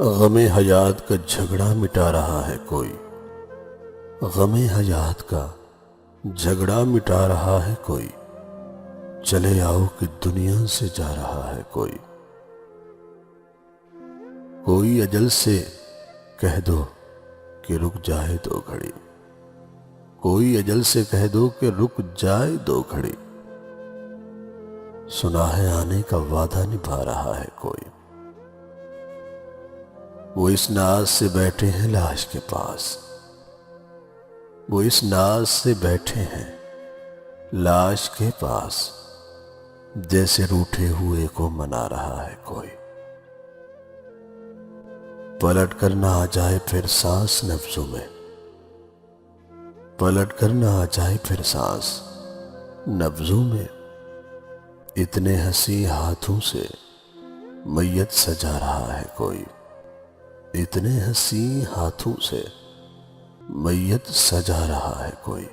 غم حیات کا جھگڑا مٹا رہا ہے کوئی، غم حیات کا جھگڑا مٹا رہا ہے کوئی، چلے آؤ کہ دنیا سے جا رہا ہے کوئی۔ کوئی اجل سے کہہ دو کہ رک جائے دو گھڑی، کوئی اجل سے کہہ دو کہ رک جائے دو گھڑی، سنا ہے آنے کا وعدہ نبھا رہا ہے کوئی۔ وہ اس ناز سے بیٹھے ہیں لاش کے پاس، وہ اس ناز سے بیٹھے ہیں لاش کے پاس، جیسے روٹھے ہوئے کو منا رہا ہے کوئی۔ پلٹ کر نہ آ جائے پھر سانس نفسوں میں، پلٹ کر نہ آ جائے پھر سانس نبضوں میں، اتنے ہنسی ہاتھوں سے میت سجا رہا ہے کوئی، اتنے ہنسی ہاتھوں سے میت سجا رہا ہے کوئی۔